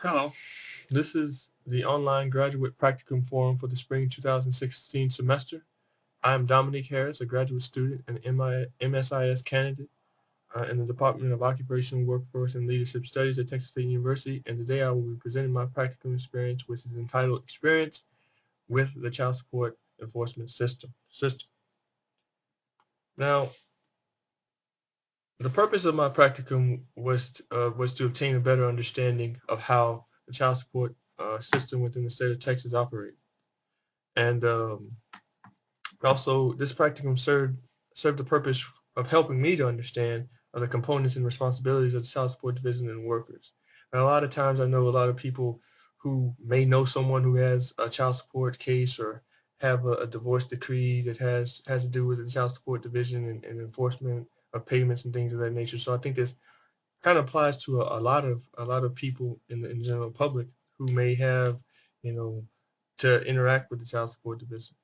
Hello, this is the online graduate practicum forum for the spring 2016 semester. I am Dominique Harris, a graduate student and MSIS candidate in the Department of Occupational Workforce and Leadership Studies at Texas State University, and today I will be presenting my practicum experience, which is entitled Experience with the Child Support Enforcement System. Now, the purpose of my practicum was to obtain a better understanding of how the child support system within the state of Texas operates. And also, this practicum served the purpose of helping me to understand the components and responsibilities of the child support division and workers. And a lot of times, I know a lot of people who may know someone who has a child support case or have a divorce decree that has to do with the child support division and enforcement of payments and things of that nature. So I think this kind of applies to a lot of people in the general public who may have, you know, to interact with the child support division.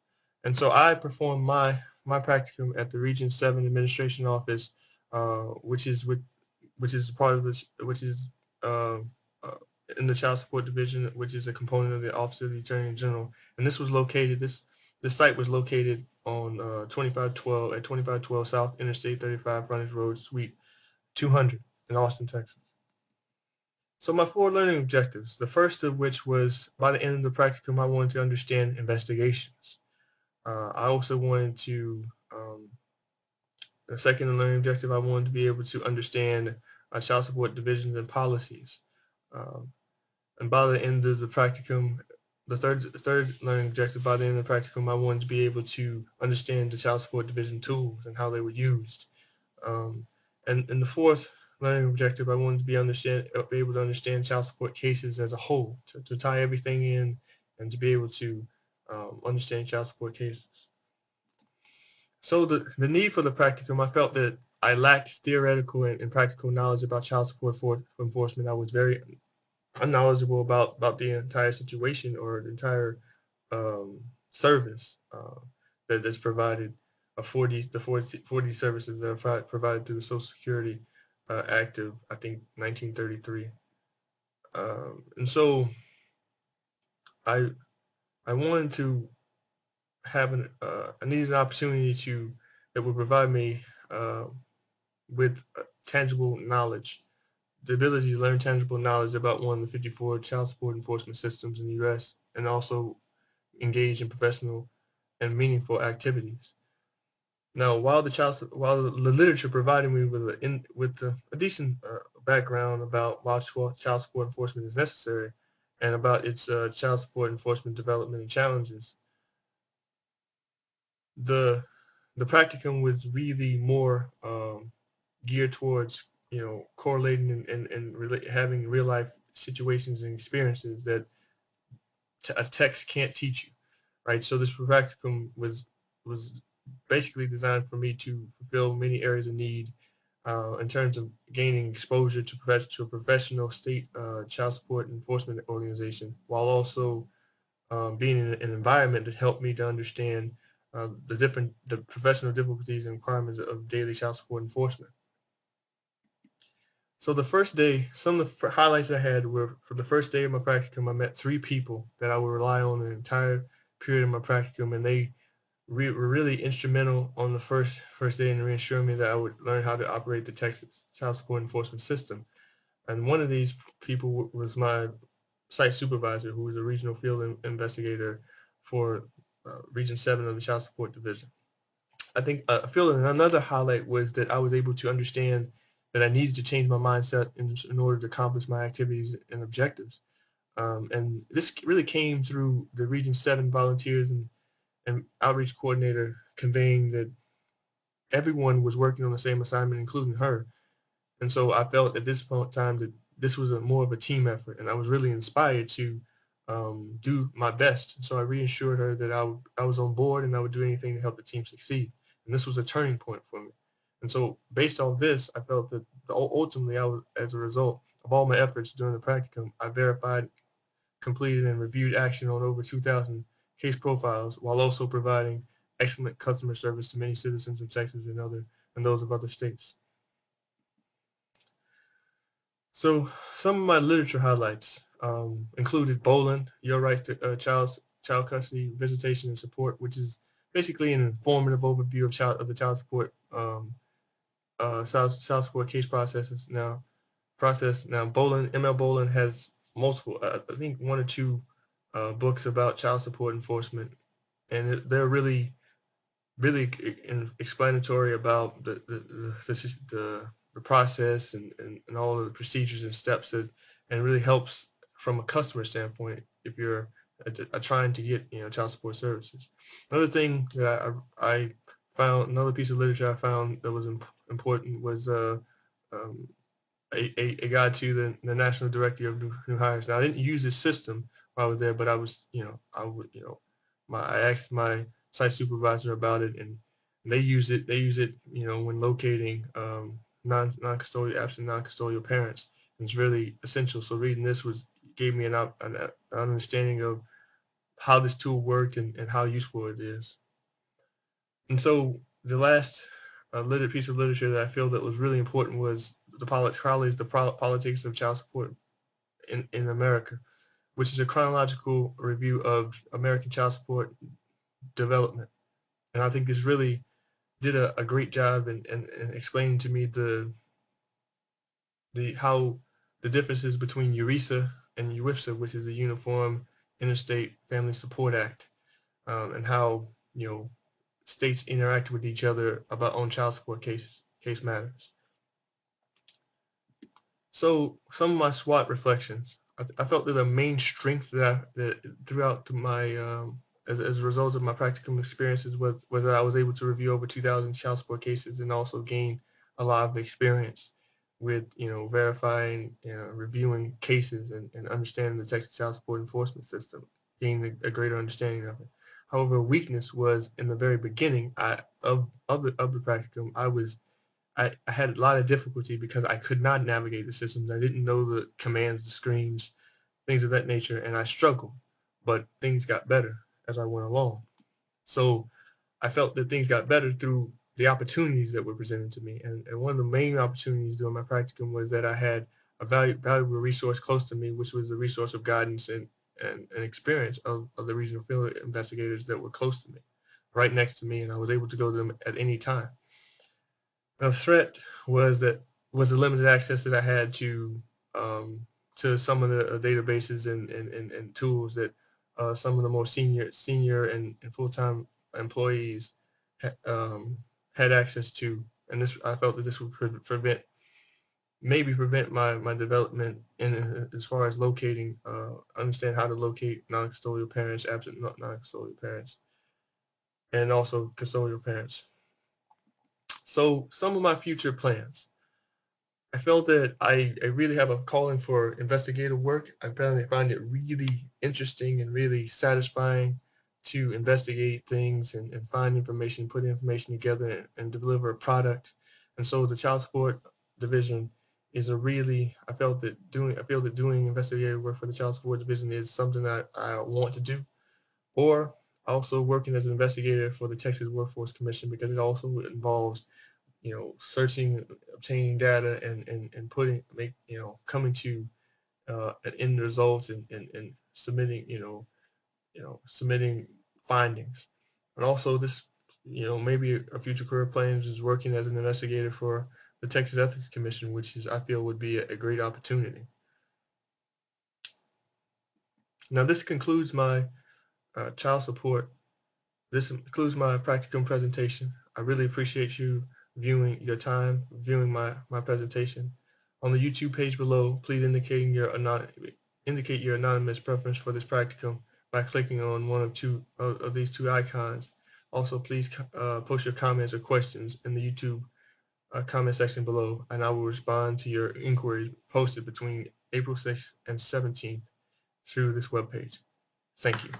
And so I performed my practicum at the Region 7 Administration Office, which is part of this, which is uh, uh, in the Child Support Division, which is a component of the Office of the Attorney General. And this site was located on 2512 at 2512 South Interstate 35 Frontage Road, Suite 200 in Austin, Texas. So my four learning objectives, the first of which was by the end of the practicum, I wanted to understand investigations. I also wanted to, the second learning objective, I wanted to be able to understand child support divisions and policies. Um, and by the end of the practicum, the third learning objective, by the end of the practicum, I wanted to be able to understand the child support division tools and how they were used. Um, and the fourth learning objective, I wanted to be able to understand child support cases as a whole, to tie everything in and to be able to understand child support cases. So the need for the practicum, I felt that I lacked theoretical and practical knowledge about child support for enforcement. I was very unknowledgeable about the entire situation or the entire service that's provided. 40 services that are provided through the Social Security Act of, I think, 1933. And so I I wanted to I needed an opportunity that would provide me with tangible knowledge, the ability to learn tangible knowledge about one of the 54 child support enforcement systems in the U.S. and also engage in professional and meaningful activities. Now, while the literature provided me with a decent background about why child support enforcement is necessary and about its child support enforcement development and challenges, the the practicum was really more geared towards, correlating and having real life situations and experiences that a text can't teach you, right? So this practicum was basically designed for me to fulfill many areas of need in terms of gaining exposure to a professional state child support enforcement organization, while also being in an environment that helped me to understand the professional difficulties and requirements of daily child support enforcement. So the first day, some of the highlights I had were for the first day of my practicum, I met three people that I would rely on the entire period of my practicum, and they were really instrumental on the first day in reassuring me that I would learn how to operate the Texas child support enforcement system. And one of these people was my site supervisor, who was a regional field investigator for Region 7 of the Child Support Division. I think I feel that another highlight was that I was able to understand that I needed to change my mindset in order to accomplish my activities and objectives. And this really came through the Region 7 volunteers and outreach coordinator conveying that everyone was working on the same assignment, including her. And so I felt at this point in time that this was more of a team effort, and I was really inspired to do my best. So I reassured her that I was on board and I would do anything to help the team succeed. And this was a turning point for me. And so based on this, I felt that ultimately as a result of all my efforts during the practicum, I verified, completed, and reviewed action on over 2,000 case profiles while also providing excellent customer service to many citizens of Texas and those of other states. So some of my literature highlights. included Bolin, Your Right to Child Custody, Visitation, and Support, which is basically an informative overview of the child support child support case process. Now, Bolin, ML Bolin has multiple, I think 1 or 2 books about child support enforcement, and they're really explanatory about the process and all of the procedures and steps and really helps from a customer standpoint if you're trying to get child support services. Another thing that I found, another piece of literature I found that was important was a guide to the National Directory of New Hires. Now I didn't use this system while I was there, but I was I asked my site supervisor about it, and they use it. They use it, when locating non-custodial, absent non-custodial parents. And it's really essential. So reading this gave me an understanding of how this tool worked and how useful it is. And so the last piece of literature that I feel that was really important was the politics of child support in America, which is a chronological review of American child support development. And I think this really did a great job in explaining to me how the differences between URISA and UIFSA, which is the Uniform Interstate Family Support Act, and how states interact with each other about on child support case matters. So some of my SWOT reflections. I felt that the main strength that throughout my as a result of my practicum experiences was that I was able to review over 2,000 child support cases and also gain a lot of experience with verifying, reviewing cases and understanding the Texas child support enforcement system, gaining a greater understanding of it. However, a weakness was in the very beginning of the practicum. I had a lot of difficulty because I could not navigate the systems. I didn't know the commands, the screens, things of that nature, and I struggled. But things got better as I went along. So I felt that things got better through the opportunities that were presented to me. And one of the main opportunities during my practicum was that I had a valuable resource close to me, which was the resource of guidance and experience of the regional field investigators that were close to me, right next to me, and I was able to go to them at any time. The threat was the limited access that I had to some of the databases and tools that some of the more senior and full-time employees had access to, and I felt that this would prevent my development in as far as locating, understand how to locate non-custodial parents, absent non-custodial parents, and also custodial parents. So some of my future plans. I felt that I really have a calling for investigative work. I find it really interesting and really satisfying to investigate things and find information, put information together and deliver a product. And so the child support division is I feel that doing investigative work for the child support division is something that I want to do. Or also working as an investigator for the Texas Workforce Commission, because it also involves searching, obtaining data, and coming to an end result and submitting, submitting findings. And also this, maybe a future career plan is working as an investigator for the Texas Ethics Commission, which I feel would be a great opportunity. Now this concludes my child support. This concludes my practicum presentation. I really appreciate you viewing my presentation. On the YouTube page below, please indicate your anonymous preference for this practicum by clicking on one of these two icons. Also, please post your comments or questions in the YouTube comment section below, and I will respond to your inquiries posted between April 6th and 17th through this webpage. Thank you.